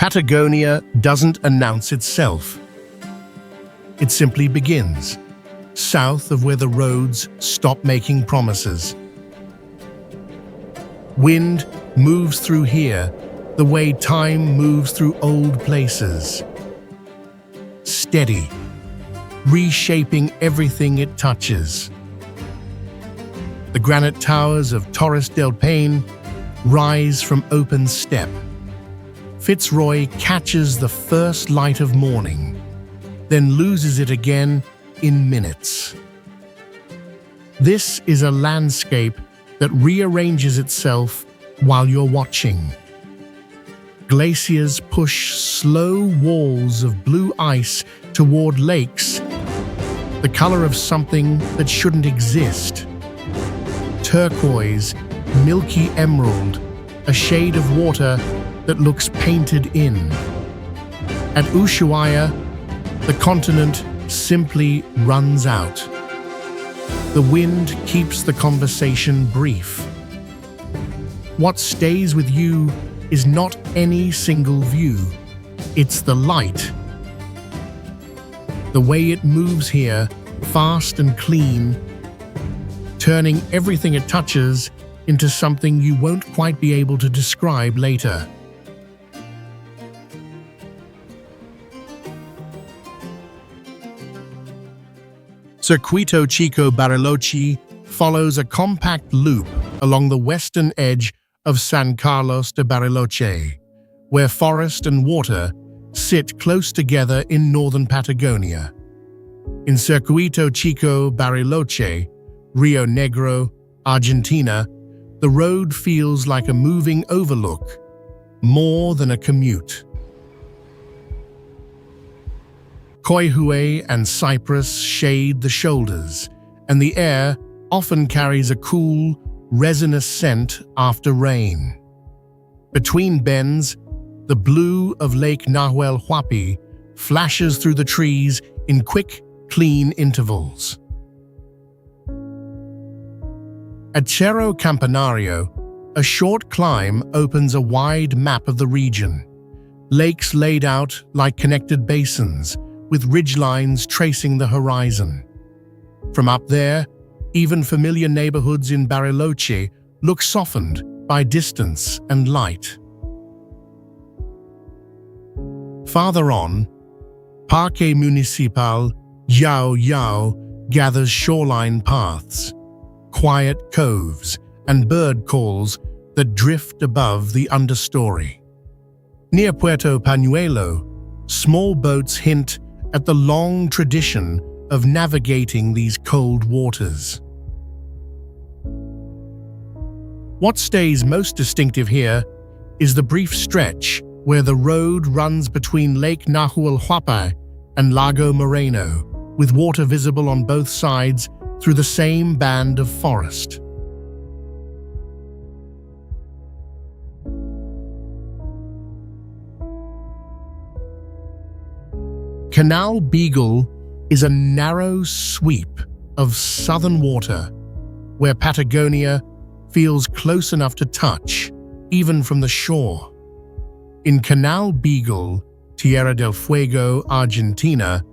Patagonia doesn't announce itself. It simply begins, south of where the roads stop making promises. Wind moves through here the way time moves through old places. Steady, reshaping everything it touches. The granite towers of Torres del Paine rise from open steppe. Fitzroy catches the first light of morning, then loses it again in minutes. This is a landscape that rearranges itself while you're watching. Glaciers push slow walls of blue ice toward lakes, the color of something that shouldn't exist. Turquoise, milky emerald, a shade of water that looks painted in. At Ushuaia, the continent simply runs out. The wind keeps the conversation brief. What stays with you is not any single view, it's the light. The way it moves here, fast and clean, turning everything it touches into something you won't quite be able to describe later. Circuito Chico Bariloche follows a compact loop along the western edge of San Carlos de Bariloche, where forest and water sit close together in northern Patagonia. In Circuito Chico Bariloche, Rio Negro, Argentina, the road feels like a moving overlook, more than a commute. Coihue and cypress shade the shoulders, and the air often carries a cool, resinous scent after rain. Between bends, the blue of Lake Nahuel Huapi flashes through the trees in quick, clean intervals. At Cerro Campanario, a short climb opens a wide map of the region. Lakes laid out like connected basins, with ridgelines tracing the horizon. From up there, even familiar neighborhoods in Bariloche look softened by distance and light. Farther on, Parque Municipal Yao Yao gathers shoreline paths, quiet coves, and bird calls that drift above the understory. Near Puerto Pañuelo, small boats hint at the long tradition of navigating these cold waters. What stays most distinctive here is the brief stretch where the road runs between Lake Nahuel Huapi and Lago Moreno, with water visible on both sides through the same band of forest. Canal Beagle is a narrow sweep of southern water where Patagonia feels close enough to touch, even from the shore. In Canal Beagle, Tierra del Fuego, Argentina,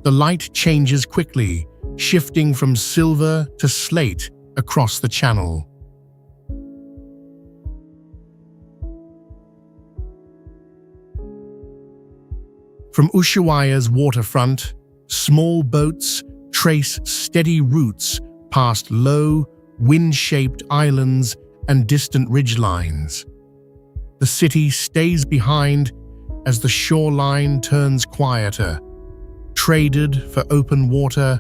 the light changes quickly, shifting from silver to slate across the channel. From Ushuaia's waterfront, small boats trace steady routes past low, wind-shaped islands and distant ridgelines. The city stays behind as the shoreline turns quieter, traded for open water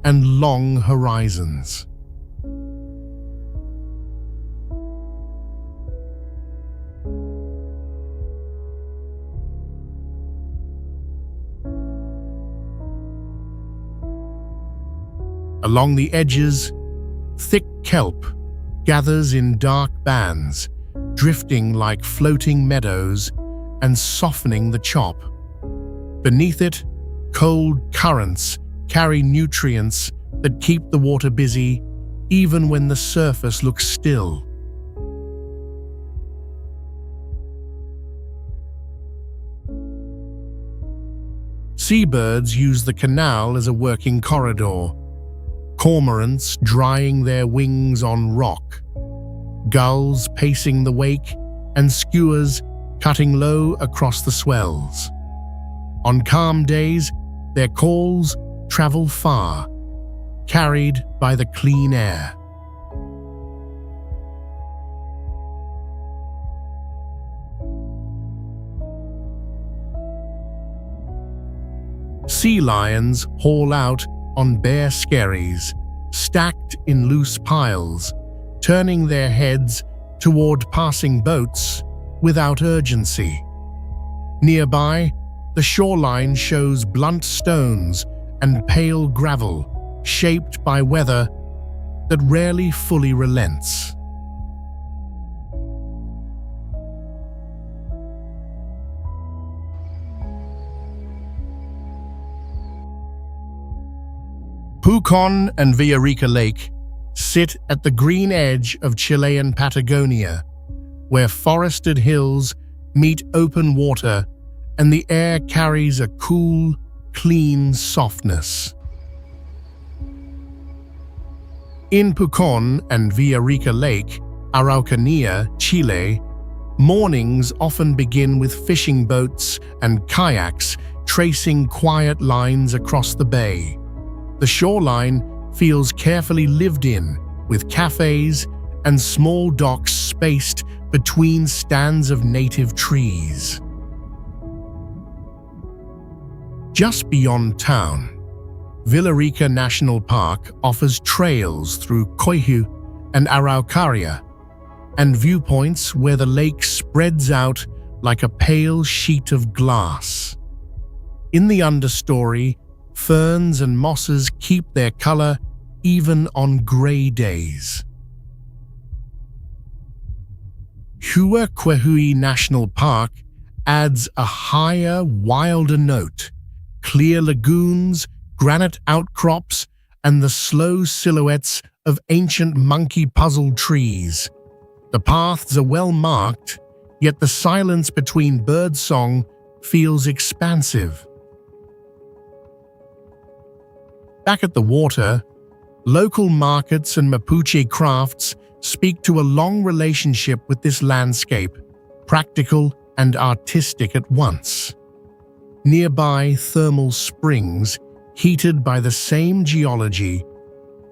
and long horizons. Along the edges, thick kelp gathers in dark bands, drifting like floating meadows and softening the chop. Beneath it, cold currents carry nutrients that keep the water busy even when the surface looks still. Seabirds use the canal as a working corridor, cormorants drying their wings on rock, gulls pacing the wake, and skuas cutting low across the swells. On calm days, their calls travel far, carried by the clean air. Sea lions haul out on bare skerries, stacked in loose piles, turning their heads toward passing boats without urgency. Nearby, the shoreline shows blunt stones and pale gravel, shaped by weather that rarely fully relents. Pucón and Villarrica Lake sit at the green edge of Chilean Patagonia, where forested hills meet open water and the air carries a cool, clean softness. In Pucón and Villarrica Lake, Araucanía, Chile, mornings often begin with fishing boats and kayaks tracing quiet lines across the bay. The shoreline feels carefully lived in, with cafes and small docks spaced between stands of native trees. Just beyond town, Villarrica National Park offers trails through Coihue and Araucaria, and viewpoints where the lake spreads out like a pale sheet of glass. In the understory, ferns and mosses keep their color even on gray days. Huacuahui National Park adds a higher, wilder note. Clear lagoons, granite outcrops, and the slow silhouettes of ancient monkey-puzzle trees. The paths are well marked, yet the silence between birdsong feels expansive. Back at the water, local markets and Mapuche crafts speak to a long relationship with this landscape, practical and artistic at once. Nearby thermal springs, heated by the same geology,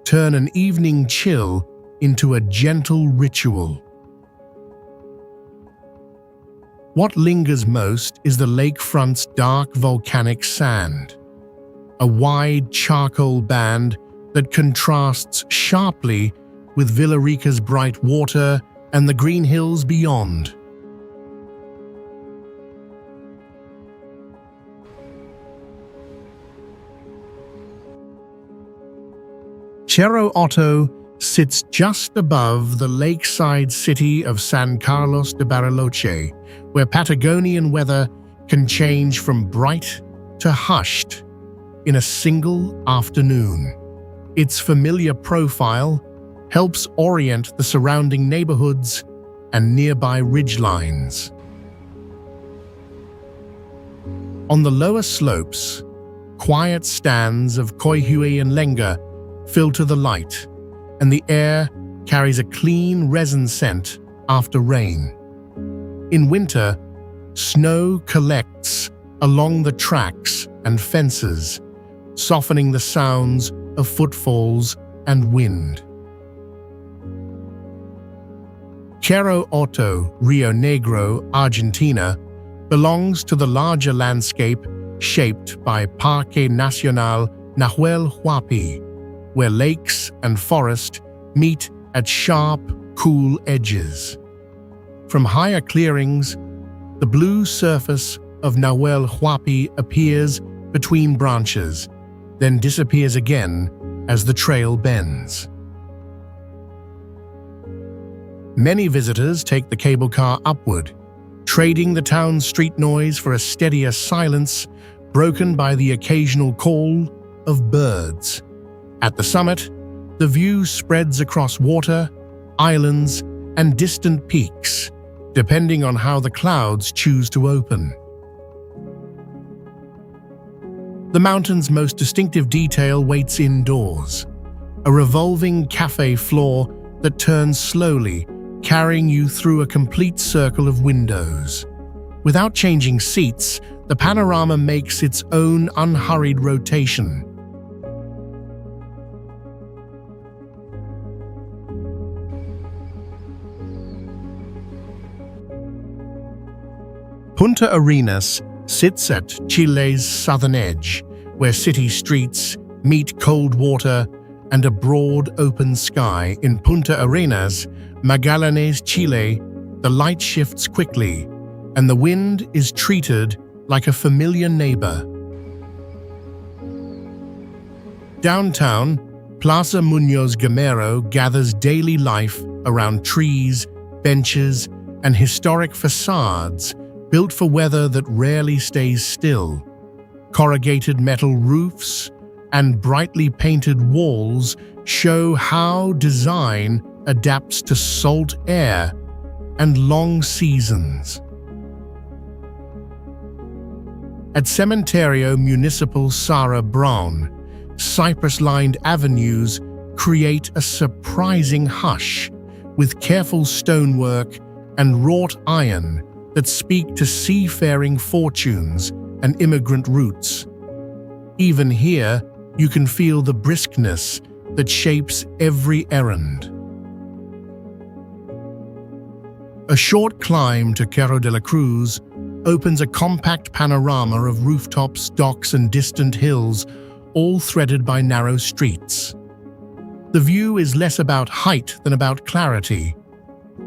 turn an evening chill into a gentle ritual. What lingers most is the lakefront's dark volcanic sand, a wide charcoal band that contrasts sharply with Villarrica's bright water and the green hills beyond. Cerro Otto sits just above the lakeside city of San Carlos de Bariloche, where Patagonian weather can change from bright to hushed in a single afternoon. Its familiar profile helps orient the surrounding neighborhoods and nearby ridgelines. On the lower slopes, quiet stands of Coihue and Lenga filter the light, and the air carries a clean resin scent after rain. In winter, snow collects along the tracks and fences, softening the sounds of footfalls and wind. Cerro Otto, Rio Negro, Argentina, belongs to the larger landscape shaped by Parque Nacional Nahuel Huapi, where lakes and forest meet at sharp, cool edges. From higher clearings, the blue surface of Nahuel Huapi appears between branches, then disappears again as the trail bends. Many visitors take the cable car upward, trading the town's street noise for a steadier silence broken by the occasional call of birds. At the summit, the view spreads across water, islands, and distant peaks, depending on how the clouds choose to open. The mountain's most distinctive detail waits indoors, a revolving cafe floor that turns slowly, carrying you through a complete circle of windows. Without changing seats, the panorama makes its own unhurried rotation. Punta Arenas sits at Chile's southern edge, where city streets meet cold water and a broad open sky. In Punta Arenas, Magallanes, Chile, the light shifts quickly, and the wind is treated like a familiar neighbor. Downtown, Plaza Muñoz Gamero gathers daily life around trees, benches, and historic facades built for weather that rarely stays still. Corrugated metal roofs and brightly painted walls show how design adapts to salt air and long seasons. At Cementerio Municipal Sarah Brown, cypress-lined avenues create a surprising hush, with careful stonework and wrought iron that speak to seafaring fortunes and immigrant roots. Even here, you can feel the briskness that shapes every errand. A short climb to Cerro de la Cruz opens a compact panorama of rooftops, docks, and distant hills, all threaded by narrow streets. The view is less about height than about clarity,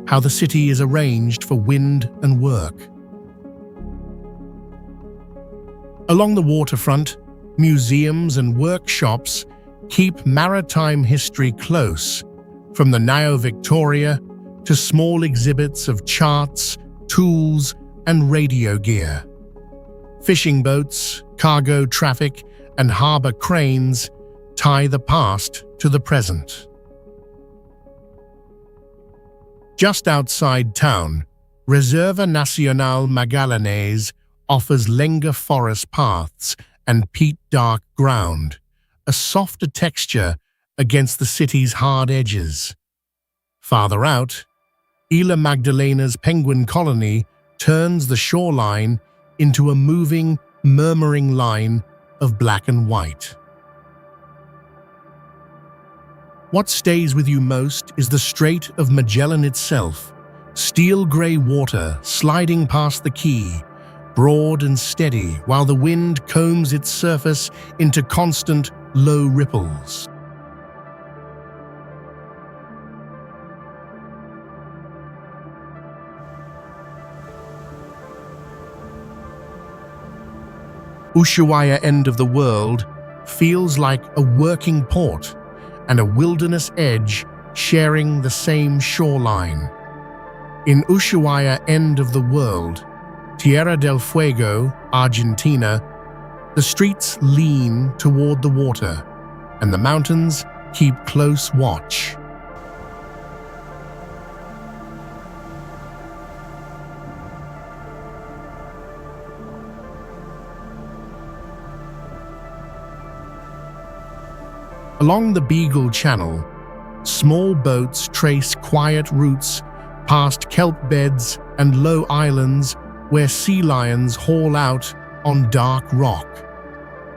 how the city is arranged for wind and work. Along the waterfront, museums and workshops keep maritime history close, from the Nao Victoria to small exhibits of charts, tools, and radio gear. Fishing boats, cargo traffic, and harbor cranes tie the past to the present. Just outside town, Reserva Nacional Magallanes offers lenga forest paths and peat dark ground, a softer texture against the city's hard edges. Farther out, Isla Magdalena's penguin colony turns the shoreline into a moving, murmuring line of black and white. What stays with you most is the Strait of Magellan itself, steel-gray water sliding past the quay, broad and steady, while the wind combs its surface into constant, low ripples. Ushuaia end of the world feels like a working port and a wilderness edge sharing the same shoreline. In Ushuaia end of the world, Tierra del Fuego, Argentina, the streets lean toward the water, and the mountains keep close watch. Along the Beagle Channel, small boats trace quiet routes past kelp beds and low islands where sea lions haul out on dark rock.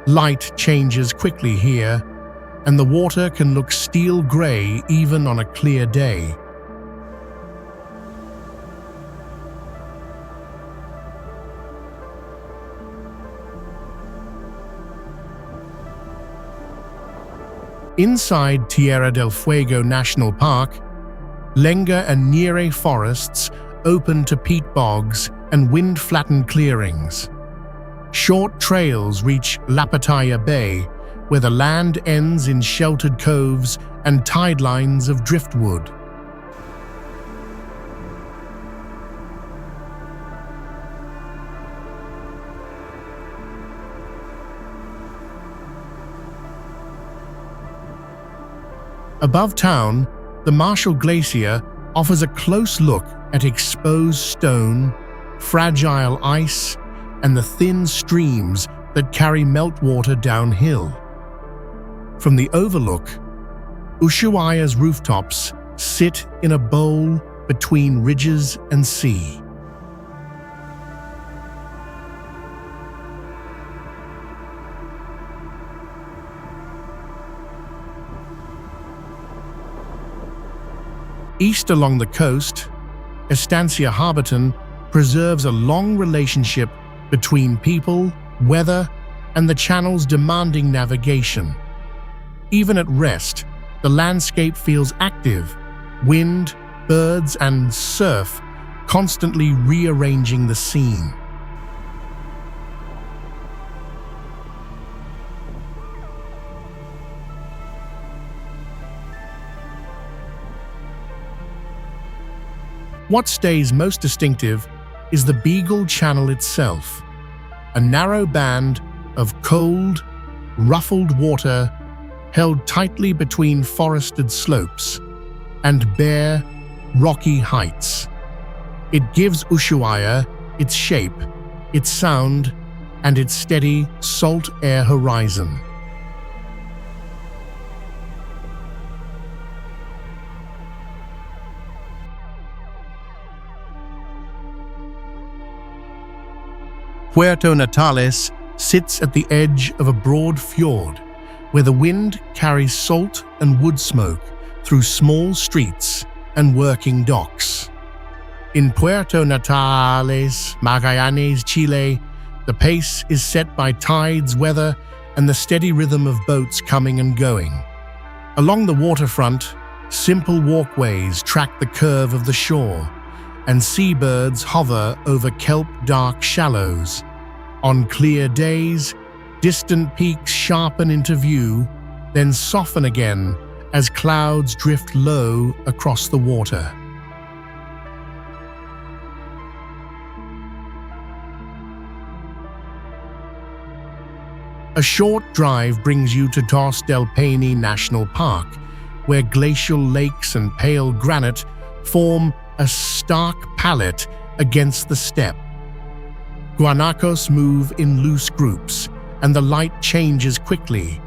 Light changes quickly here, and the water can look steel gray even on a clear day. Inside Tierra del Fuego National Park, Lenga and Nire forests open to peat bogs and wind-flattened clearings. Short trails reach Lapataya Bay, where the land ends in sheltered coves and tide lines of driftwood. Above town, the Marshall Glacier offers a close look at exposed stone, fragile ice, and the thin streams that carry meltwater downhill. From the overlook, Ushuaia's rooftops sit in a bowl between ridges and sea. East along the coast, Estancia harberton preserves a long relationship between people, weather, and the channel's demanding navigation. Even at rest, the landscape feels active, wind, birds, and surf constantly rearranging the scene. What stays most distinctive is the Beagle Channel itself, a narrow band of cold, ruffled water held tightly between forested slopes and bare, rocky heights. It gives Ushuaia its shape, its sound, and its steady, salt air horizon. Puerto Natales sits at the edge of a broad fjord where the wind carries salt and wood smoke through small streets and working docks. In Puerto Natales, Magallanes, Chile, the pace is set by tides, weather, and the steady rhythm of boats coming and going. Along the waterfront, simple walkways track the curve of the shore, and seabirds hover over kelp-dark shallows. On clear days, distant peaks sharpen into view, then soften again as clouds drift low across the water. A short drive brings you to Torres del Paine National Park, where glacial lakes and pale granite form a stark palette against the steppe. Guanacos move in loose groups, and the light changes quickly,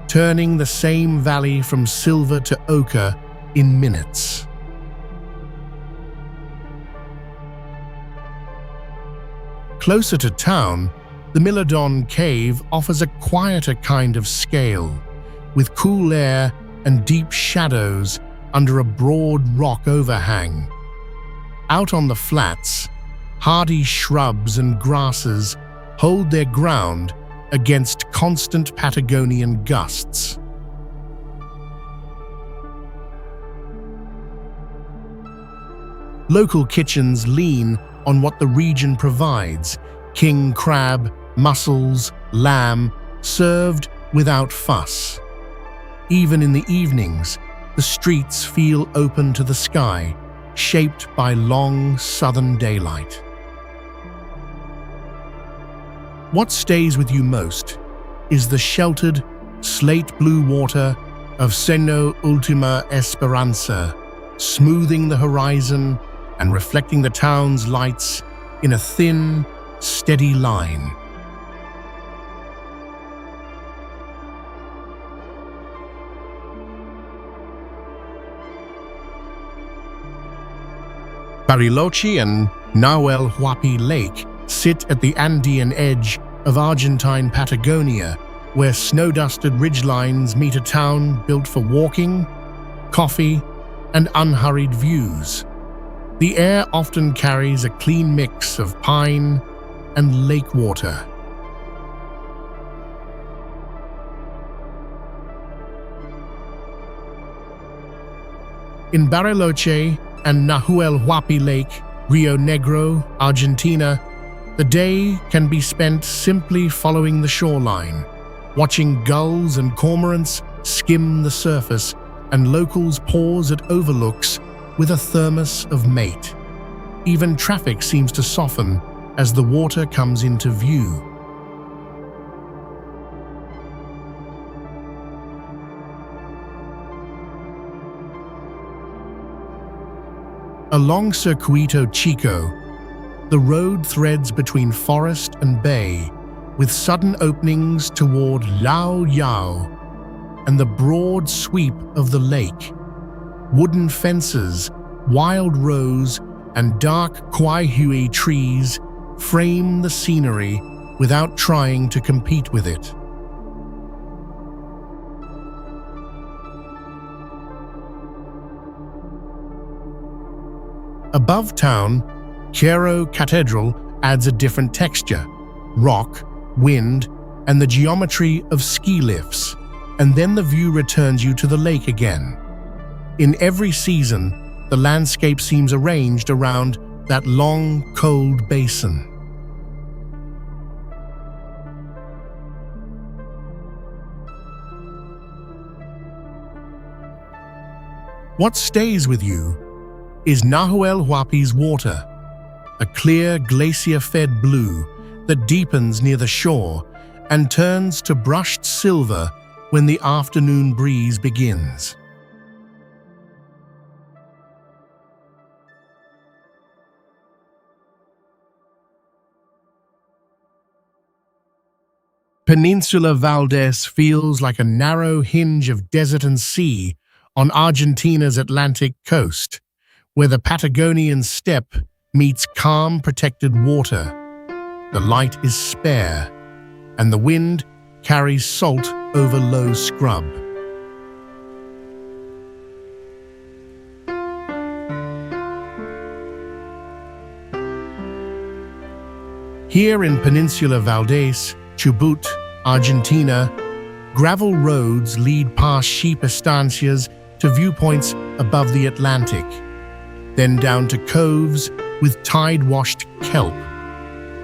turning the same valley from silver to ochre in minutes. Closer to town, the Milodon Cave offers a quieter kind of scale, with cool air and deep shadows under a broad rock overhang. Out on the flats, hardy shrubs and grasses hold their ground against constant Patagonian gusts. Local kitchens lean on what the region provides: king crab, mussels, lamb, served without fuss. Even in the evenings, the streets feel open to the sky, shaped by long southern daylight. What stays with you most is the sheltered, slate-blue water of Seno Ultima Esperanza, smoothing the horizon and reflecting the town's lights in a thin, steady line. Bariloche and Nahuel Huapi Lake sit at the Andean edge of Argentine Patagonia, where snow-dusted ridgelines meet a town built for walking, coffee, and unhurried views. The air often carries a clean mix of pine and lake water. In Bariloche and Nahuel Huapi Lake, Rio Negro, Argentina, the day can be spent simply following the shoreline, watching gulls and cormorants skim the surface, and locals pause at overlooks with a thermos of mate. Even traffic seems to soften as the water comes into view. Along Circuito Chico, the road threads between forest and bay, with sudden openings toward Lao Yao and the broad sweep of the lake. Wooden fences, wild rose, and dark Kwai trees frame the scenery without trying to compete with it. Above town, Catedral adds a different texture: rock, wind, and the geometry of ski lifts, and then the view returns you to the lake again. In every season, the landscape seems arranged around that long, cold basin. What stays with you is Nahuel Huapi's water, a clear glacier-fed blue that deepens near the shore and turns to brushed silver when the afternoon breeze begins. Península Valdés feels like a narrow hinge of desert and sea on Argentina's Atlantic coast, where the Patagonian steppe meets calm, protected water. The light is spare, and the wind carries salt over low scrub. Here in Península Valdés, Chubut, Argentina, gravel roads lead past sheep estancias to viewpoints above the Atlantic, then down to coves with tide-washed kelp.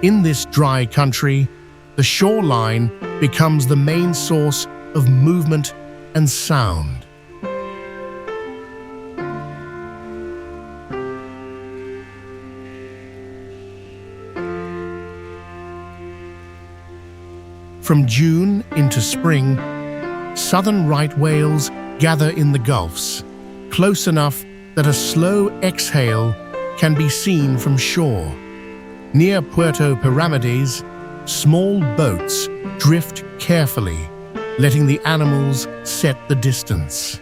In this dry country, the shoreline becomes the main source of movement and sound. From June into spring, southern right whales gather in the gulfs, close enough that a slow exhale can be seen from shore. Near Puerto Pyramides, small boats drift carefully, letting the animals set the distance.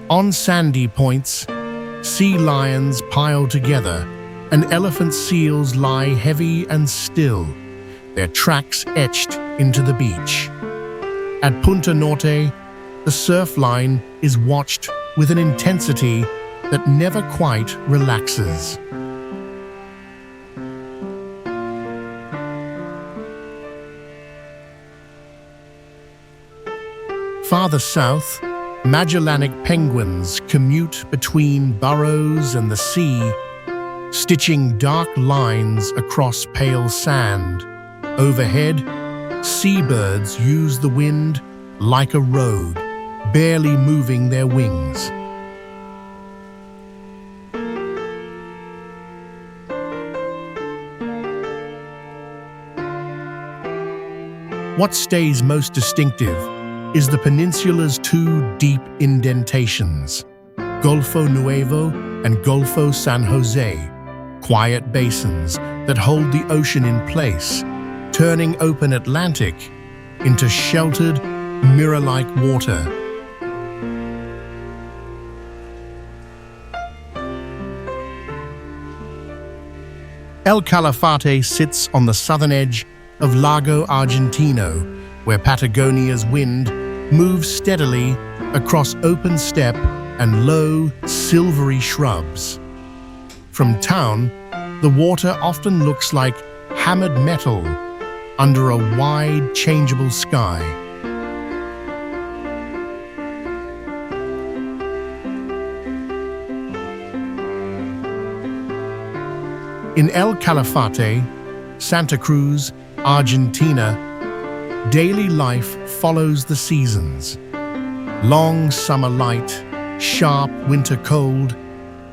On sandy points, sea lions pile together, and elephant seals lie heavy and still, their tracks etched into the beach. At Punta Norte, the surf line is watched with an intensity that never quite relaxes. Farther south, Magellanic penguins commute between burrows and the sea, stitching dark lines across pale sand. Overhead, seabirds use the wind like a road, barely moving their wings. What stays most distinctive is the peninsula's two deep indentations, Golfo Nuevo and Golfo San Jose, quiet basins that hold the ocean in place, turning open Atlantic into sheltered, mirror-like water. El Calafate sits on the southern edge of Lago Argentino, where Patagonia's wind moves steadily across open steppe and low, silvery shrubs. From town, the water often looks like hammered metal under a wide, changeable sky. In El Calafate, Santa Cruz, Argentina, daily life follows the seasons. Long summer light, sharp winter cold,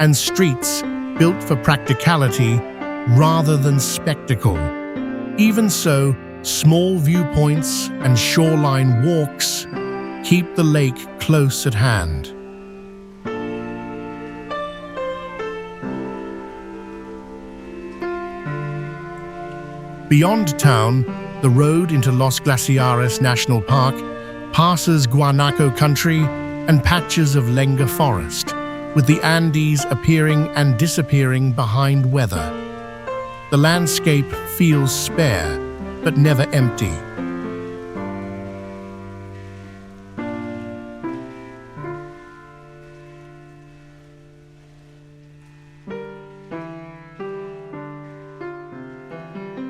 and streets built for practicality rather than spectacle. Even so, small viewpoints and shoreline walks keep the lake close at hand. Beyond town, the road into Los Glaciares National Park passes guanaco country and patches of lenga forest, with the Andes appearing and disappearing behind weather. The landscape feels spare, but never empty.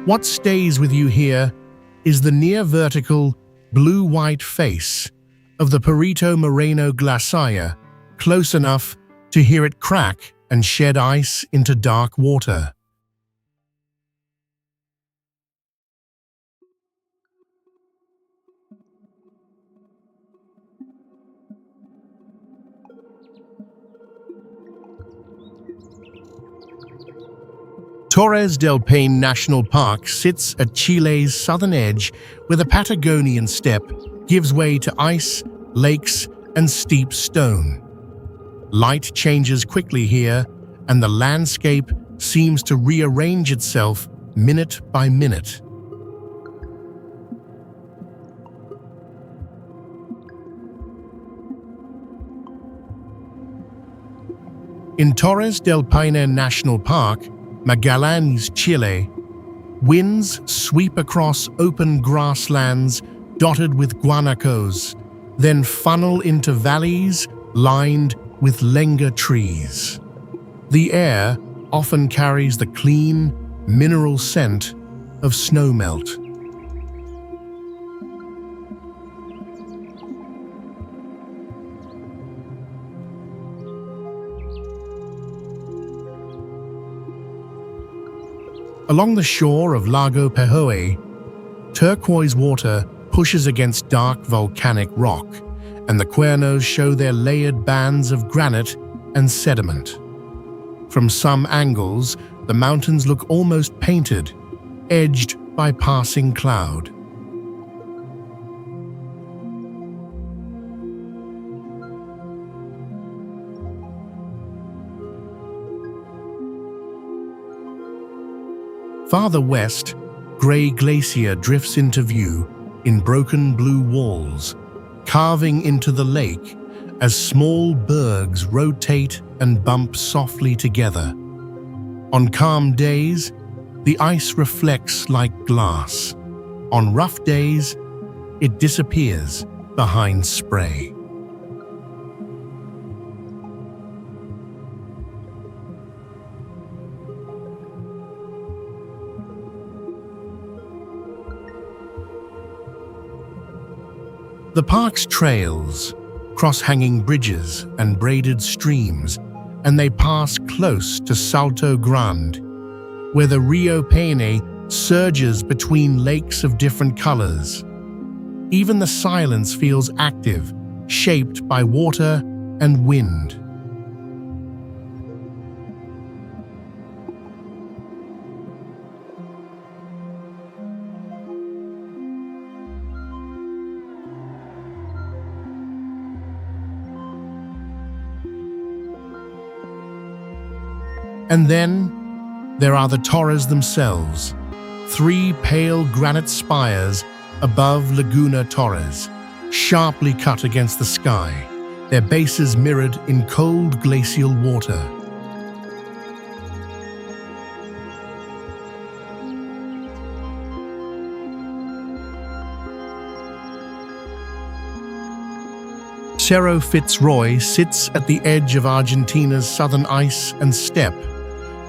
What stays with you here is the near-vertical, blue-white face of the Perito Moreno glacier, close enough to hear it crack and shed ice into dark water. Torres del Paine National Park sits at Chile's southern edge, where the Patagonian steppe gives way to ice, lakes, and steep stone. Light changes quickly here, and the landscape seems to rearrange itself minute by minute. In Torres del Paine National Park, Magallanes, Chile, winds sweep across open grasslands dotted with guanacos, then funnel into valleys lined with lenga trees. The air often carries the clean, mineral scent of snowmelt. Along the shore of Lago Pejoe, turquoise water pushes against dark volcanic rock, and the cuernos show their layered bands of granite and sediment. From some angles, the mountains look almost painted, edged by passing cloud. Farther west, Grey Glacier drifts into view in broken blue walls, carving into the lake as small bergs rotate and bump softly together. On calm days, the ice reflects like glass. On rough days, it disappears behind spray. The park's trails cross hanging bridges and braided streams, and they pass close to Salto Grande, where the Rio Paine surges between lakes of different colors. Even the silence feels active, shaped by water and wind. And then there are the Torres themselves, 3 pale granite spires above Laguna Torres, sharply cut against the sky, their bases mirrored in cold glacial water. Cerro Fitz sits at the edge of Argentina's southern ice and steppe,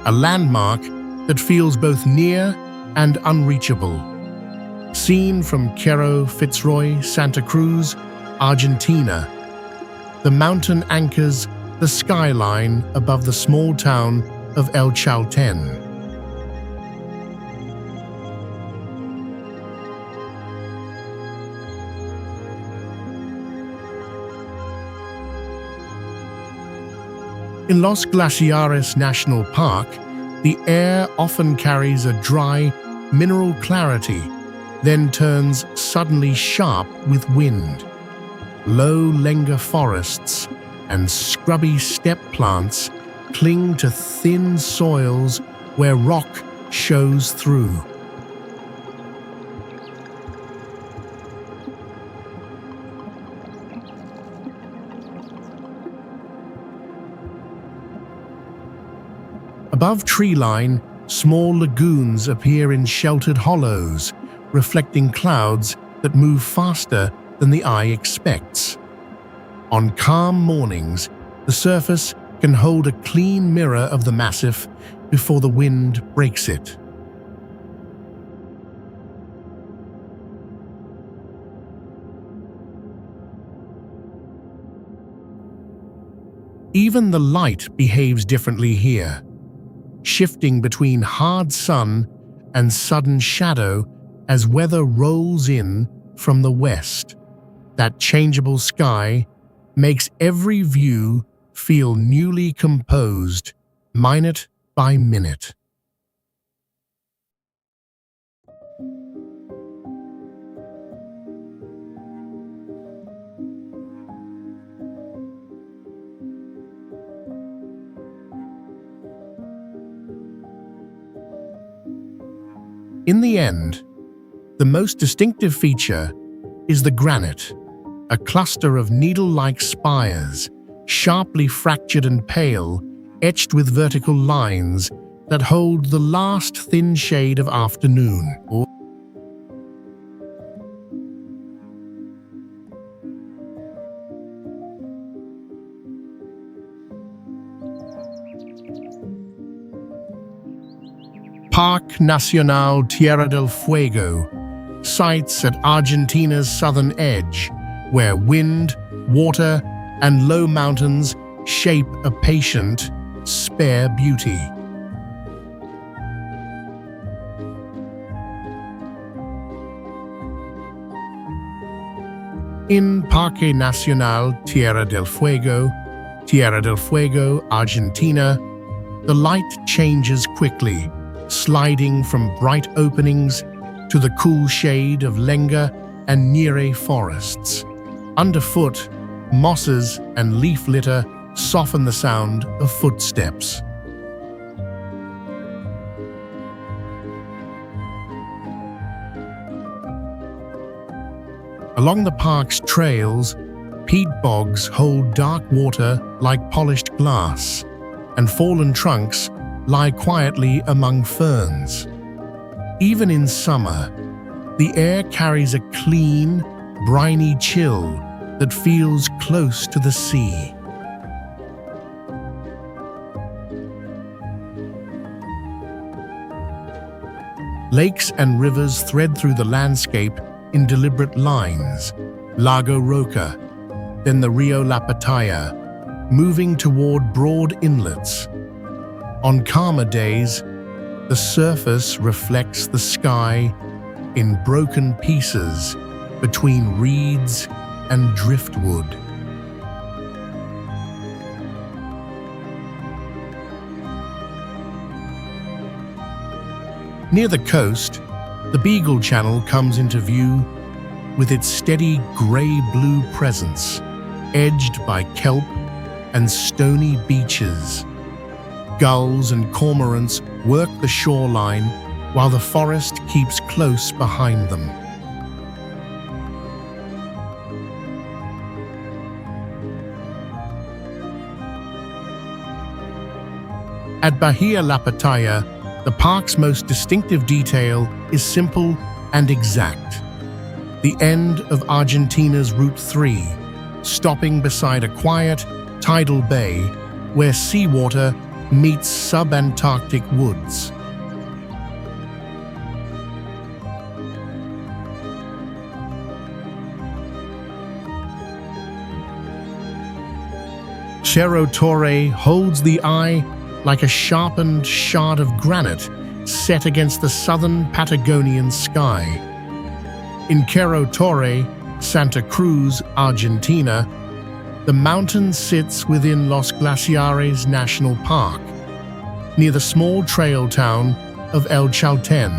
a landmark that feels both near and unreachable. Seen from Cerro Fitzroy, Santa Cruz, Argentina, the mountain anchors the skyline above the small town of El Chalten. In Los Glaciares National Park, the air often carries a dry, mineral clarity, then turns suddenly sharp with wind. Low lenga forests and scrubby steppe plants cling to thin soils where rock shows through. Above tree line, small lagoons appear in sheltered hollows, reflecting clouds that move faster than the eye expects. On calm mornings, the surface can hold a clean mirror of the massif before the wind breaks it. Even the light behaves differently here, shifting between hard sun and sudden shadow as weather rolls in from the west. That changeable sky makes every view feel newly composed, minute by minute. In the end, the most distinctive feature is the granite, a cluster of needle-like spires, sharply fractured and pale, etched with vertical lines that hold the last thin shade of afternoon. Parque Nacional Tierra del Fuego, sites at Argentina's southern edge, where wind, water, and low mountains shape a patient, spare beauty. In Parque Nacional Tierra del Fuego, Argentina, the light changes quickly, sliding from bright openings to the cool shade of lenga and nire forests. Underfoot, mosses and leaf litter soften the sound of footsteps. Along the park's trails, peat bogs hold dark water like polished glass, and fallen trunks lie quietly among ferns. Even in summer, the air carries a clean, briny chill that feels close to the sea. Lakes and rivers thread through the landscape in deliberate lines, Lago Roca, then the Rio La Pataya, moving toward broad inlets. On calmer days, the surface reflects the sky in broken pieces between reeds and driftwood. Near the coast, the Beagle Channel comes into view with its steady grey-blue presence, edged by kelp and stony beaches. Gulls and cormorants work the shoreline while the forest keeps close behind them. At Bahia La Pataya, the park's most distinctive detail is simple and exact. The end of Argentina's Route 3, stopping beside a quiet, tidal bay where seawater meets subantarctic woods. Cerro Torre holds the eye like a sharpened shard of granite set against the southern Patagonian sky. In Cerro Torre, Santa Cruz, Argentina, the mountain sits within Los Glaciares National Park, near the small trail town of El Chalten.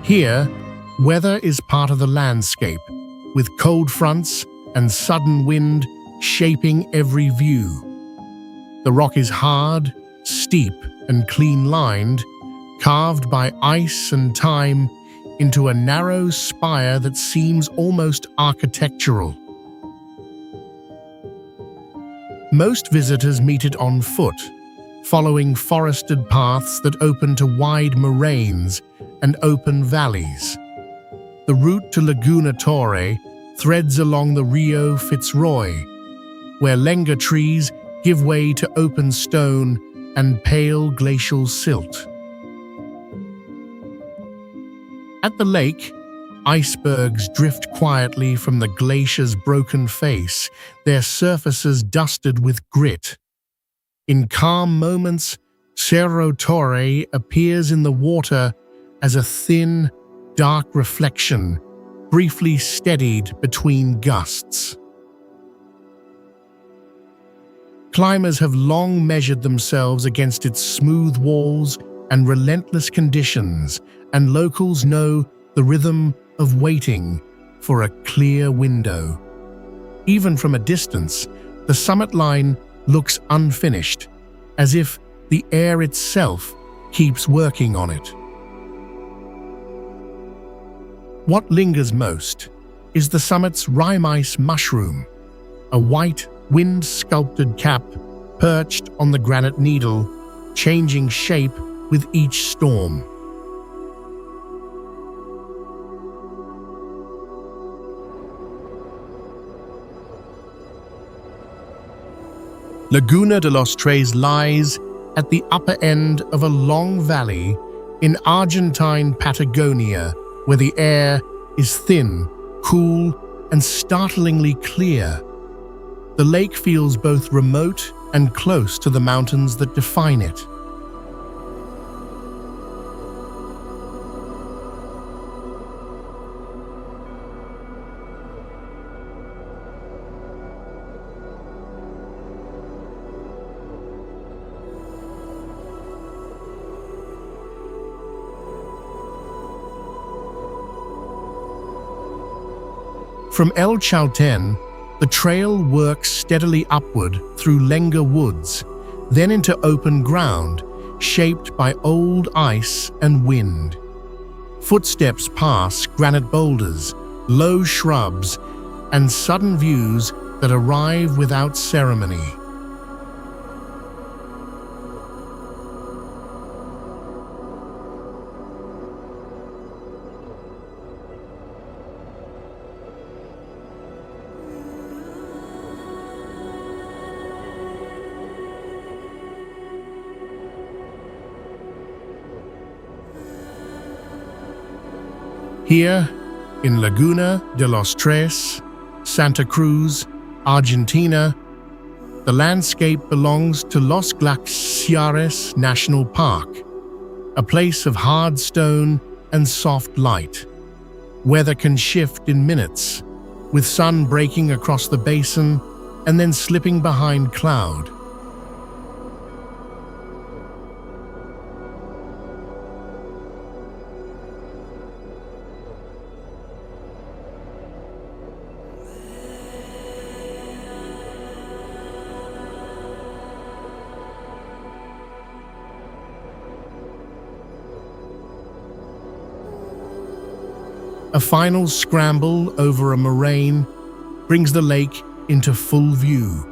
Here, weather is part of the landscape, with cold fronts and sudden wind shaping every view. The rock is hard, steep, and clean-lined, carved by ice and time into a narrow spire that seems almost architectural. Most visitors meet it on foot, following forested paths that open to wide moraines and open valleys. The route to Laguna Torre threads along the Rio Fitz, where lenga trees give way to open stone and pale glacial silt. At the lake, icebergs drift quietly from the glacier's broken face, their surfaces dusted with grit. In calm moments, Cerro Torre appears in the water as a thin, dark reflection, briefly steadied between gusts. Climbers have long measured themselves against its smooth walls and relentless conditions, and locals know the rhythm of waiting for a clear window. Even from a distance, the summit line looks unfinished, as if the air itself keeps working on it. What lingers most is the summit's rime ice mushroom, a white, wind-sculpted cap perched on the granite needle, changing shape with each storm. Laguna de los Tres lies at the upper end of a long valley in Argentine Patagonia, where the air is thin, cool, and startlingly clear. The lake feels both remote and close to the mountains that define it. From El Chalten, the trail works steadily upward through lenga woods, then into open ground, shaped by old ice and wind. Footsteps pass granite boulders, low shrubs, and sudden views that arrive without ceremony. Here, in Laguna de los Tres, Santa Cruz, Argentina, the landscape belongs to Los Glaciares National Park, a place of hard stone and soft light. Weather can shift in minutes, with sun breaking across the basin and then slipping behind cloud. A final scramble over a moraine brings the lake into full view,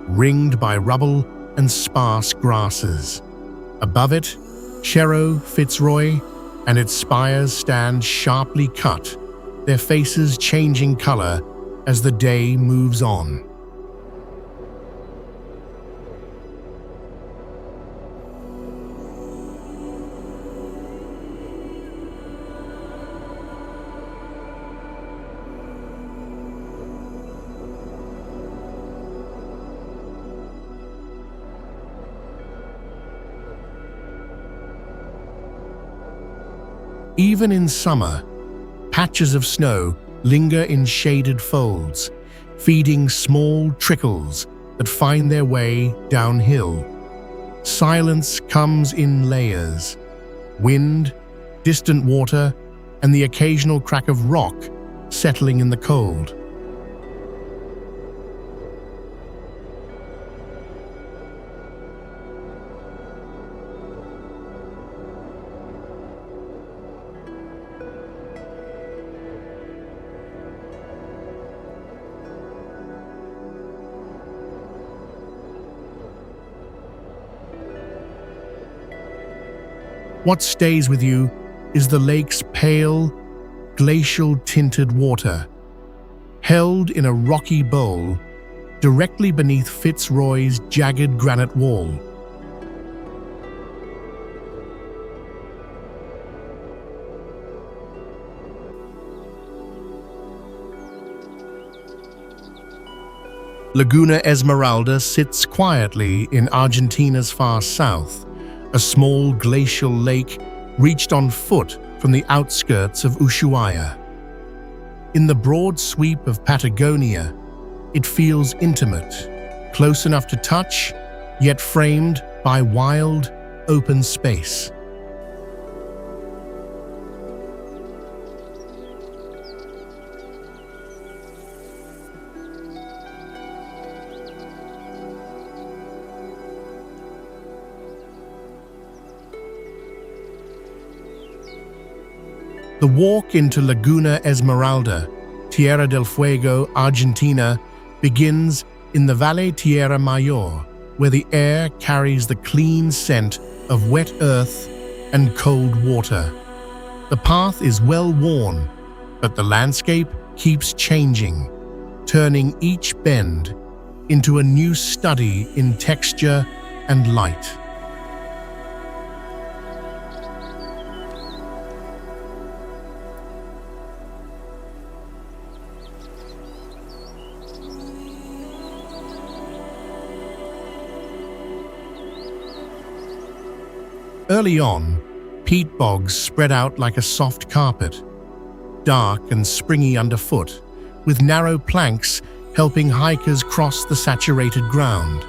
ringed by rubble and sparse grasses. Above it, Cerro Fitz and its spires stand sharply cut, their faces changing color as the day moves on. Even in summer, patches of snow linger in shaded folds, feeding small trickles that find their way downhill. Silence comes in layers: wind, distant water, and the occasional crack of rock settling in the cold. What stays with you is the lake's pale, glacial-tinted water, held in a rocky bowl directly beneath Fitzroy's jagged granite wall. Laguna Esmeralda sits quietly in Argentina's far south, a small glacial lake reached on foot from the outskirts of Ushuaia. In the broad sweep of Patagonia, it feels intimate, close enough to touch, yet framed by wild, open space. The walk into Laguna Esmeralda, Tierra del Fuego, Argentina, begins in the Valle Tierra Mayor, where the air carries the clean scent of wet earth and cold water. The path is well worn, but the landscape keeps changing, turning each bend into a new study in texture and light. Early on, peat bogs spread out like a soft carpet, dark and springy underfoot, with narrow planks helping hikers cross the saturated ground.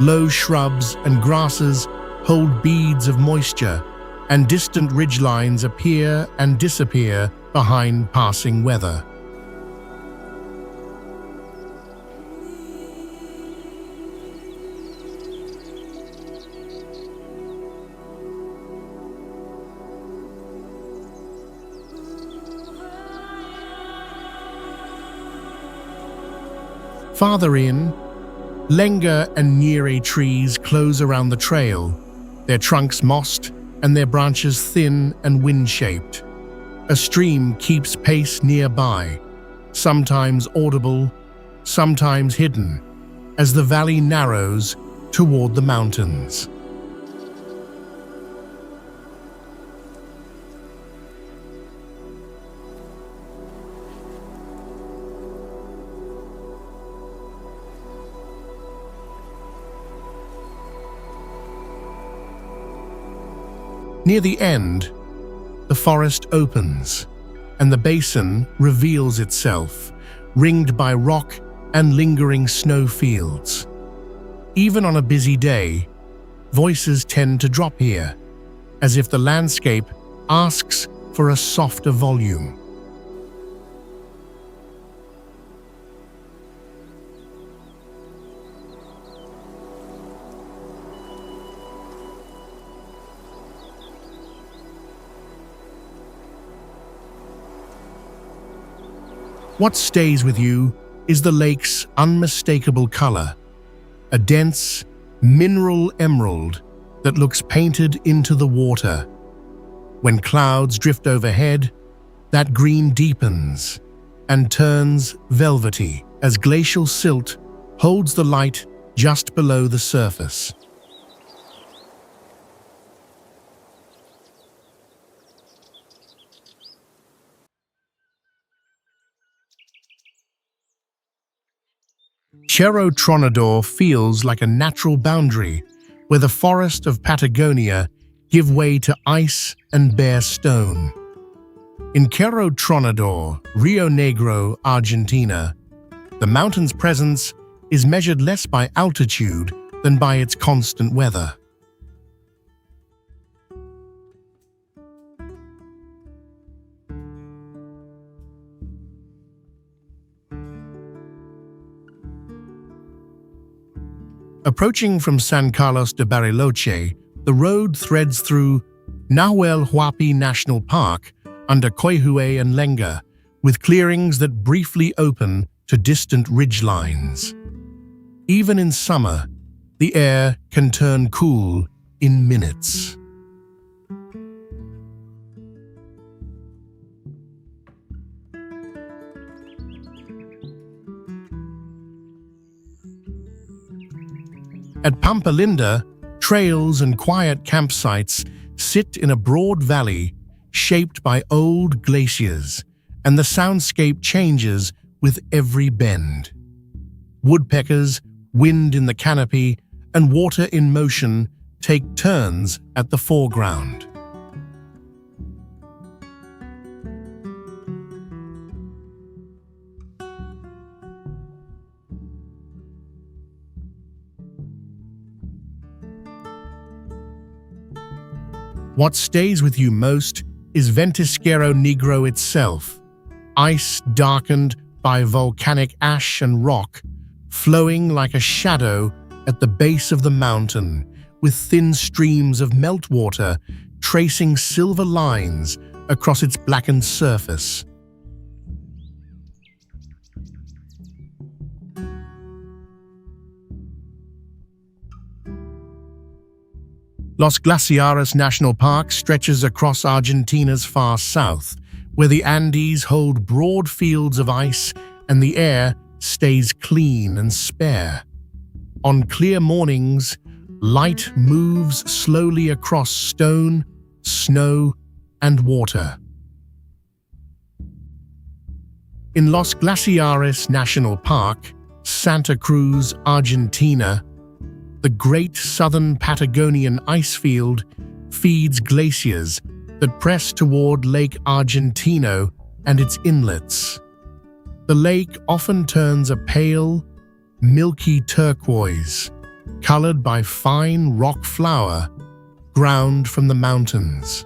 Low shrubs and grasses hold beads of moisture, and distant ridgelines appear and disappear behind passing weather. Farther in, lenga and nyere trees close around the trail, their trunks mossed and their branches thin and wind-shaped. A stream keeps pace nearby, sometimes audible, sometimes hidden, as the valley narrows toward the mountains. Near the end, the forest opens, and the basin reveals itself, ringed by rock and lingering snow fields. Even on a busy day, voices tend to drop here, as if the landscape asks for a softer volume. What stays with you is the lake's unmistakable color, a dense, mineral emerald that looks painted into the water. When clouds drift overhead, that green deepens and turns velvety as glacial silt holds the light just below the surface. Cerro Tronador feels like a natural boundary where the forest of Patagonia give way to ice and bare stone. In Cerro Tronador, Rio Negro, Argentina, the mountain's presence is measured less by altitude than by its constant weather. Approaching from San Carlos de Bariloche, the road threads through Nahuel Huapi National Park under Coihue and Lenga, with clearings that briefly open to distant ridgelines. Even in summer, the air can turn cool in minutes. At Pampalinda, trails and quiet campsites sit in a broad valley shaped by old glaciers, and the soundscape changes with every bend. Woodpeckers, wind in the canopy, and water in motion take turns at the foreground. What stays with you most is Ventisquero Negro itself, ice darkened by volcanic ash and rock, flowing like a shadow at the base of the mountain, with thin streams of meltwater tracing silver lines across its blackened surface. Los Glaciares National Park stretches across Argentina's far south, where the Andes hold broad fields of ice and the air stays clean and spare. On clear mornings, light moves slowly across stone, snow, and water. In Los Glaciares National Park, Santa Cruz, Argentina, the great southern Patagonian ice field feeds glaciers that press toward Lake Argentino and its inlets. The lake often turns a pale, milky turquoise, colored by fine rock flour ground from the mountains.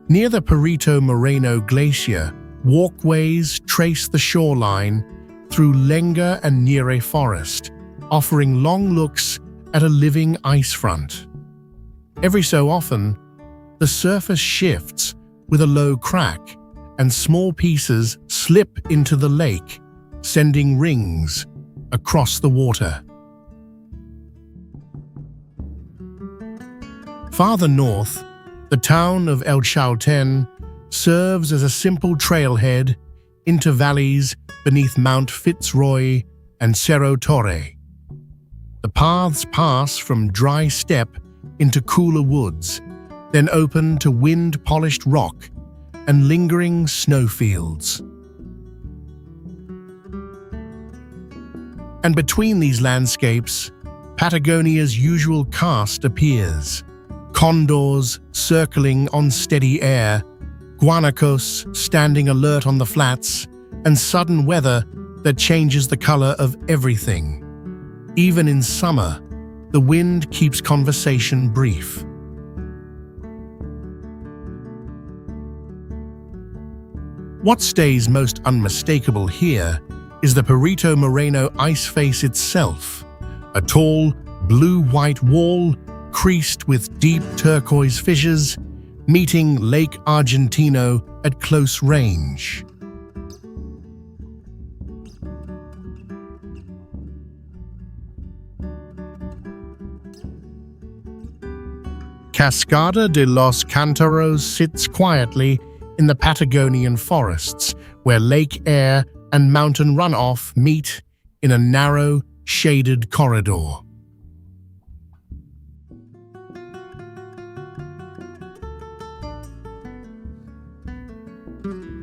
Near the Perito Moreno Glacier, walkways trace the shoreline through Lenga and Nere Forest, offering long looks at a living ice front. Every so often, the surface shifts with a low crack, and small pieces slip into the lake, sending rings across the water. Farther north, the town of El Chalten serves as a simple trailhead into valleys beneath Mount Fitzroy and Cerro Torre. The paths pass from dry steppe into cooler woods, then open to wind-polished rock and lingering snowfields. And between these landscapes, Patagonia's usual cast appears: condors circling on steady air, guanacos standing alert on the flats, and sudden weather that changes the color of everything. Even in summer, the wind keeps conversation brief. What stays most unmistakable here is the Perito Moreno ice face itself, a tall, blue-white wall creased with deep turquoise fissures, meeting Lake Argentino at close range. Cascada de los Cantaros sits quietly in the Patagonian forests, where lake air and mountain runoff meet in a narrow, shaded corridor.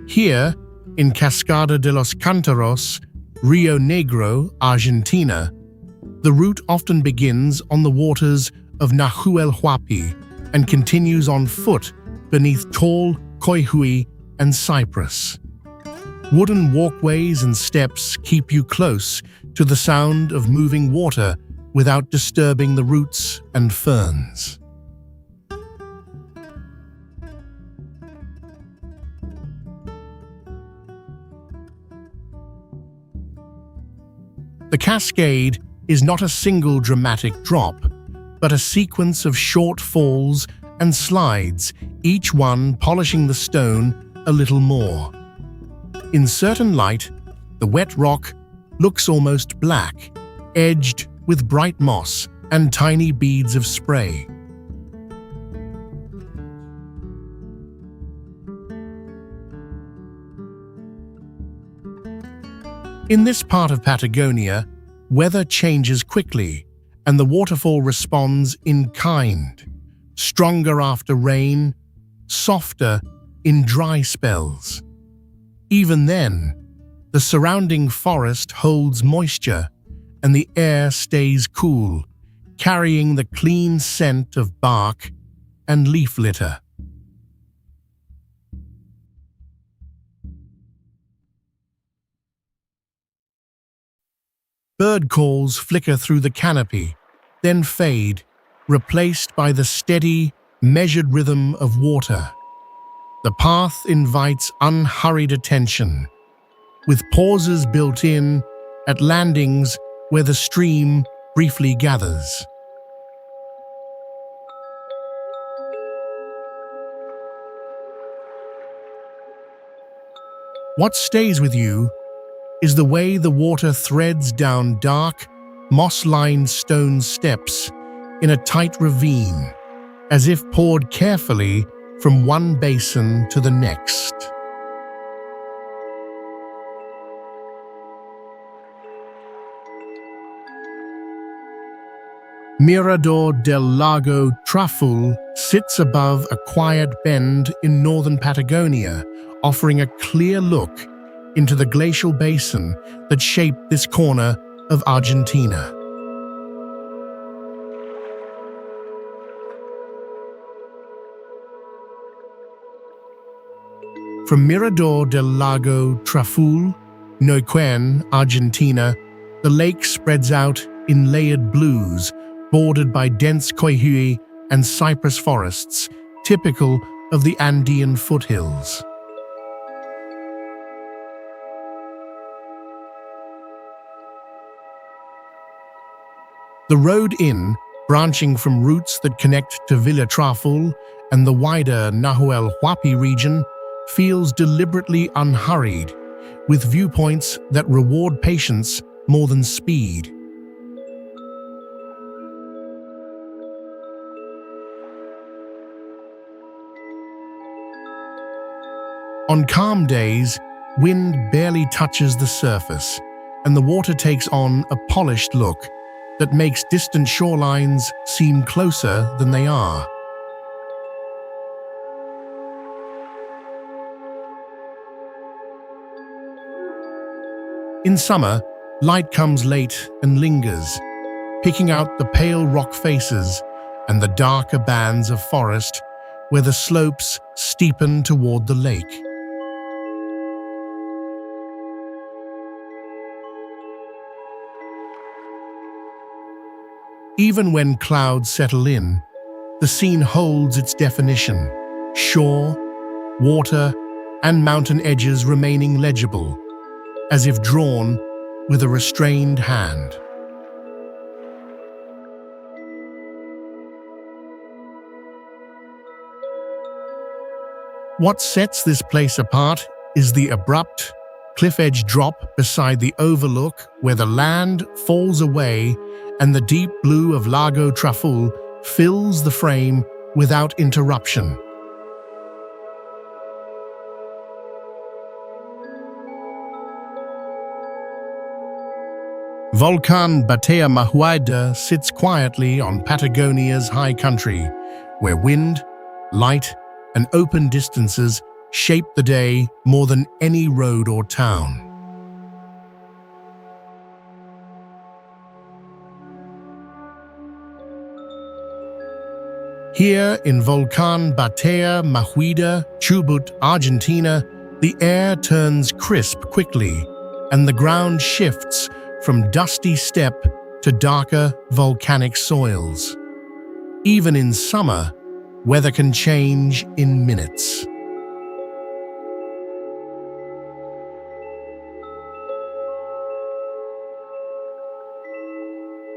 Here, in Cascada de los Cantaros, Rio Negro, Argentina, the route often begins on the waters of Nahuel Huapi and continues on foot beneath tall coihui and cypress. Wooden walkways and steps keep you close to the sound of moving water without disturbing the roots and ferns. The cascade is not a single dramatic drop, but a sequence of short falls and slides, each one polishing the stone a little more. In certain light, the wet rock looks almost black, edged with bright moss and tiny beads of spray. In this part of Patagonia, weather changes quickly, and the waterfall responds in kind, stronger after rain, softer in dry spells. Even then, the surrounding forest holds moisture, and the air stays cool, carrying the clean scent of bark and leaf litter. Bird calls flicker through the canopy, then fade, replaced by the steady, measured rhythm of water. The path invites unhurried attention, with pauses built in at landings where the stream briefly gathers. What stays with you is the way the water threads down dark, moss-lined stone steps in a tight ravine, as if poured carefully from one basin to the next. Mirador del Lago Traful sits above a quiet bend in northern Patagonia, offering a clear look into the glacial basin that shaped this corner of Argentina. From Mirador del Lago Traful, Neuquén, Argentina, the lake spreads out in layered blues, bordered by dense coihue and cypress forests, typical of the Andean foothills. The road in, branching from routes that connect to Villa Traful and the wider Nahuel Huapi region, feels deliberately unhurried, with viewpoints that reward patience more than speed. On calm days, wind barely touches the surface, and the water takes on a polished look that makes distant shorelines seem closer than they are. In summer, light comes late and lingers, picking out the pale rock faces and the darker bands of forest where the slopes steepen toward the lake. Even when clouds settle in, the scene holds its definition: shore, water, and mountain edges remaining legible, as if drawn with a restrained hand. What sets this place apart is the abrupt, cliff-edge drop beside the overlook where the land falls away and the deep blue of Lago Traful fills the frame without interruption. Volcán Batea Mahuida sits quietly on Patagonia's high country, where wind, light, and open distances shape the day more than any road or town. Here in Volcán Batea Mahuida, Chubut, Argentina, the air turns crisp quickly, and the ground shifts from dusty steppe to darker volcanic soils. Even in summer, weather can change in minutes.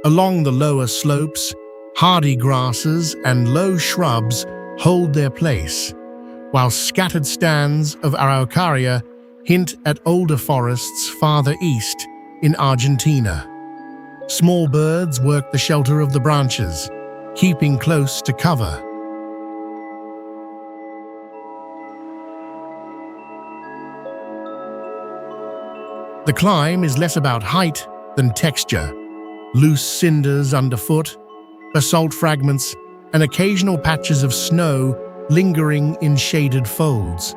Along the lower slopes, hardy grasses and low shrubs hold their place, while scattered stands of araucaria hint at older forests farther east in Argentina. Small birds work the shelter of the branches, keeping close to cover. The climb is less about height than texture, loose cinders underfoot, basalt fragments, and occasional patches of snow lingering in shaded folds.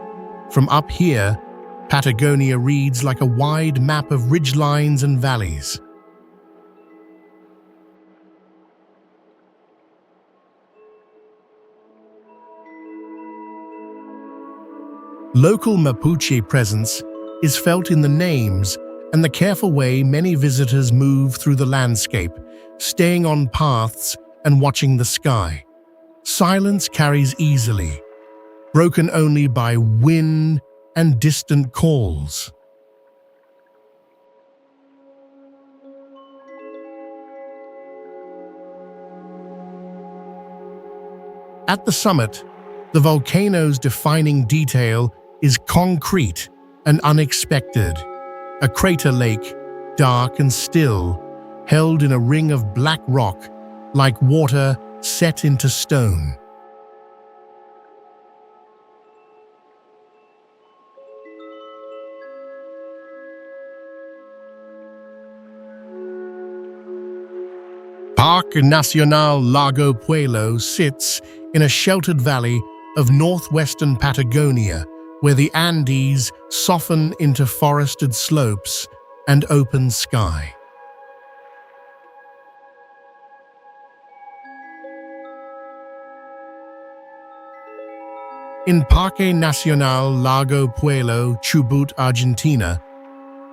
From up here, Patagonia reads like a wide map of ridgelines and valleys. Local Mapuche presence is felt in the names and the careful way many visitors move through the landscape, staying on paths and watching the sky. Silence carries easily, broken only by wind and distant calls. At the summit, the volcano's defining detail is concrete and unexpected. A crater lake, dark and still, held in a ring of black rock, like water set into stone. Parque Nacional Lago Puelo sits in a sheltered valley of northwestern Patagonia, where the Andes soften into forested slopes and open sky. In Parque Nacional Lago Puelo, Chubut, Argentina,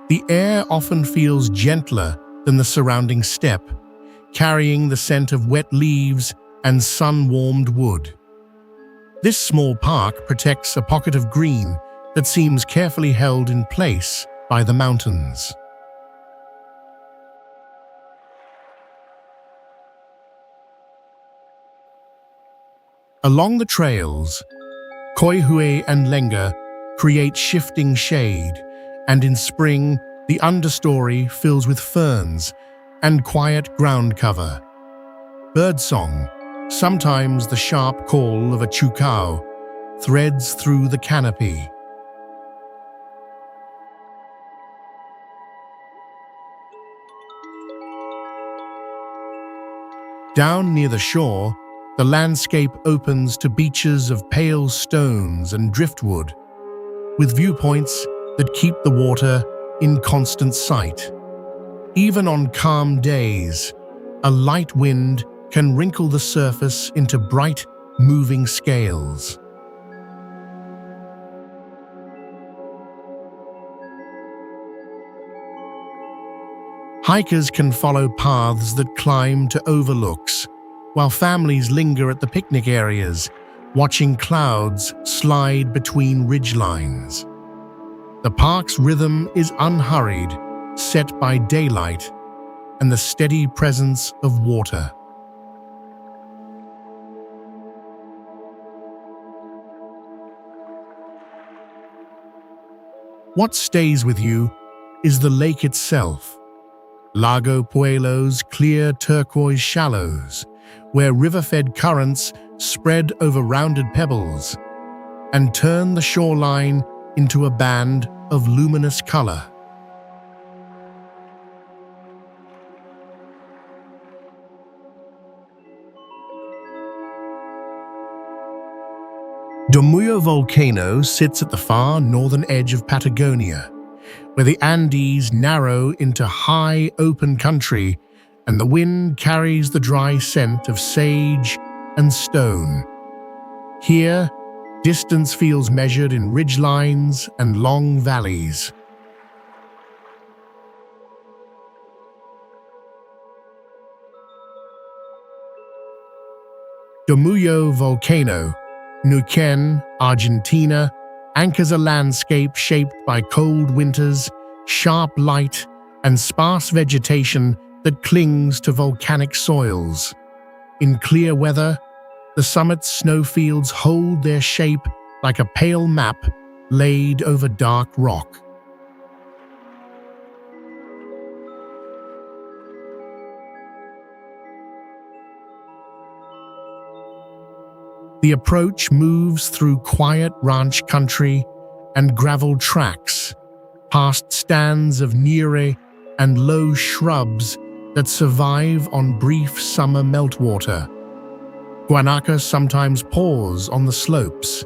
the air often feels gentler than the surrounding steppe, carrying the scent of wet leaves and sun-warmed wood. This small park protects a pocket of green that seems carefully held in place by the mountains. Along the trails, Coihue and Lenga create shifting shade, and in spring, the understory fills with ferns and quiet ground cover. Birdsong, sometimes the sharp call of a chukao, threads through the canopy. Down near the shore, the landscape opens to beaches of pale stones and driftwood, with viewpoints that keep the water in constant sight. Even on calm days, a light wind can wrinkle the surface into bright, moving scales. Hikers can follow paths that climb to overlooks, while families linger at the picnic areas, watching clouds slide between ridgelines. The park's rhythm is unhurried, set by daylight and the steady presence of water. What stays with you is the lake itself. Lago Puelo's clear turquoise shallows, where river-fed currents spread over rounded pebbles and turn the shoreline into a band of luminous color. Domuyo volcano sits at the far northern edge of Patagonia, where the Andes narrow into high open country and the wind carries the dry scent of sage and stone. Here, distance feels measured in ridgelines and long valleys. Domuyo volcano, Neuquén, Argentina, anchors a landscape shaped by cold winters, sharp light, and sparse vegetation that clings to volcanic soils. In clear weather, the summit's snowfields hold their shape like a pale map laid over dark rock. The approach moves through quiet ranch country and gravel tracks, past stands of nire and low shrubs that survive on brief summer meltwater. Guanacos sometimes pause on the slopes,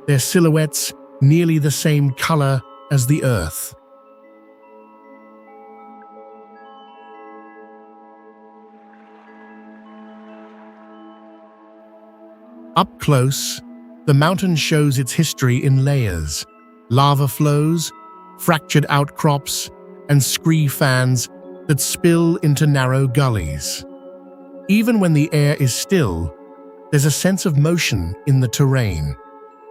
their silhouettes nearly the same color as the earth. Up close, the mountain shows its history in layers: lava flows, fractured outcrops, and scree fans that spill into narrow gullies. Even when the air is still, there's a sense of motion in the terrain,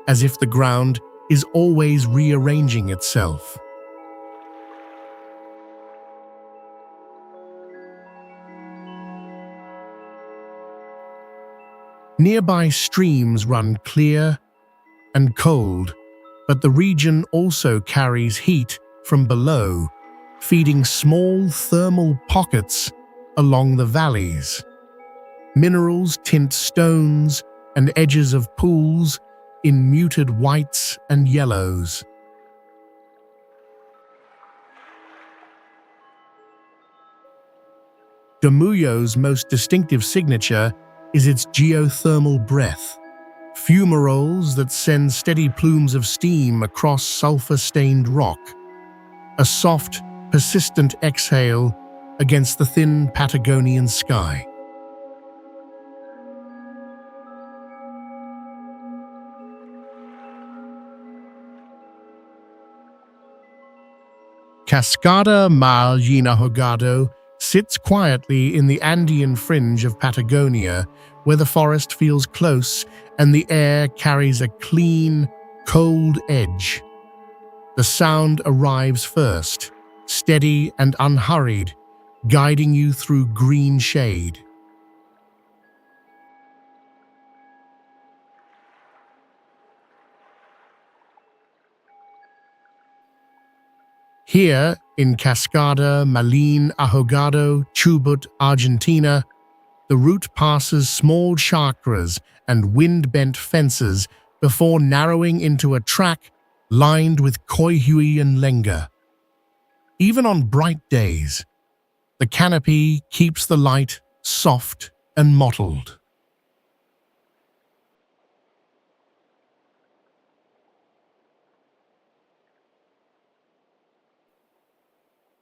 as if the ground is always rearranging itself. Nearby streams run clear and cold, but the region also carries heat from below, feeding small thermal pockets along the valleys. Minerals tint stones and edges of pools in muted whites and yellows. Demullo's most distinctive signature is its geothermal breath, fumaroles that send steady plumes of steam across sulfur-stained rock, a soft, persistent exhale against the thin Patagonian sky. Cascada Mal Hinahogado sits quietly in the Andean fringe of Patagonia, where the forest feels close and the air carries a clean, cold edge. The sound arrives first, steady and unhurried, guiding you through green shade. Here, in Cascada Malin Ahogado, Chubut, Argentina, the route passes small chacras and wind-bent fences before narrowing into a track lined with coihui and lenga. Even on bright days, the canopy keeps the light soft and mottled.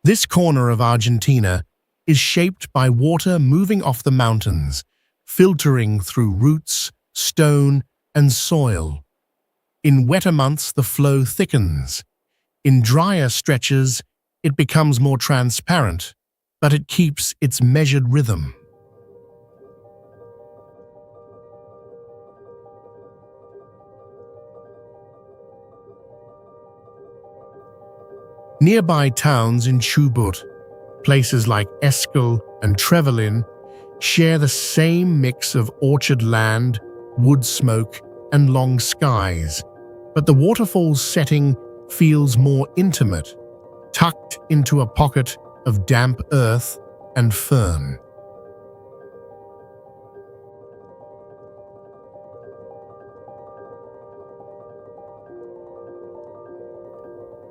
This corner of Argentina is shaped by water moving off the mountains, filtering through roots, stone, and soil. In wetter months, the flow thickens. In drier stretches, it becomes more transparent, but it keeps its measured rhythm. Nearby towns in Chubut, places like Escel and Trevelin, share the same mix of orchard land, wood smoke, and long skies, but the waterfall's setting feels more intimate, tucked into a pocket of damp earth and fern.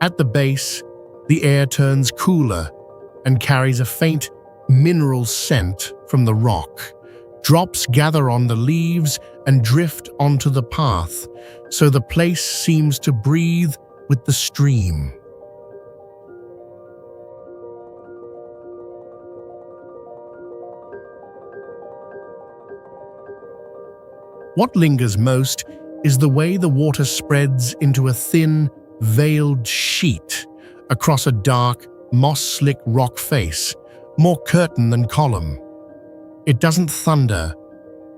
At the base, the air turns cooler and carries a faint mineral scent from the rock. Drops gather on the leaves and drift onto the path, so the place seems to breathe with the stream. What lingers most is the way the water spreads into a thin, veiled sheet across a dark, moss-slick rock face, more curtain than column. It doesn't thunder,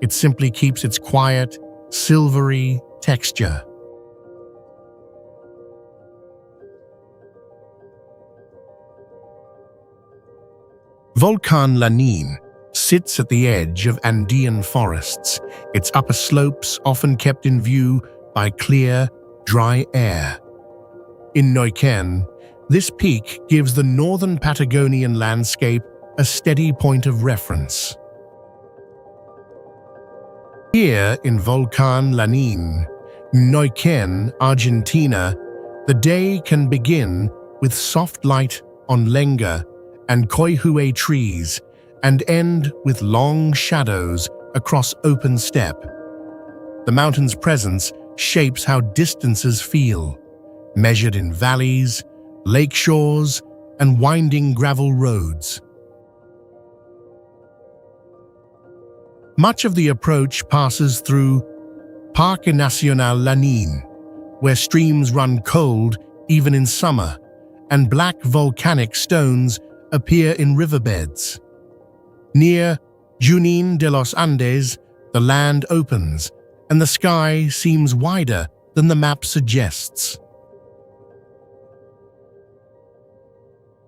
it simply keeps its quiet, silvery texture. Volcán Lanín sits at the edge of Andean forests, its upper slopes often kept in view by clear, dry air. In Neuquén, this peak gives the northern Patagonian landscape a steady point of reference. Here in Volcán Lanín, Neuquén, Argentina, the day can begin with soft light on lenga and coihue trees and end with long shadows across open steppe. The mountain's presence shapes how distances feel, measured in valleys, lake shores, and winding gravel roads. Much of the approach passes through Parque Nacional Lanín, where streams run cold even in summer, and black volcanic stones appear in riverbeds. Near Junín de los Andes, the land opens, and the sky seems wider than the map suggests.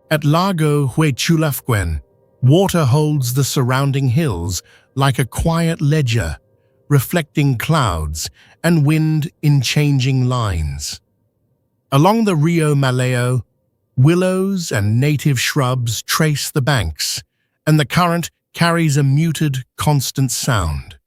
At Lago Huechulafquen, water holds the surrounding hills like a quiet ledger, reflecting clouds and wind in changing lines. Along the Rio Maleo, willows and native shrubs trace the banks, and the current carries a muted, constant sound.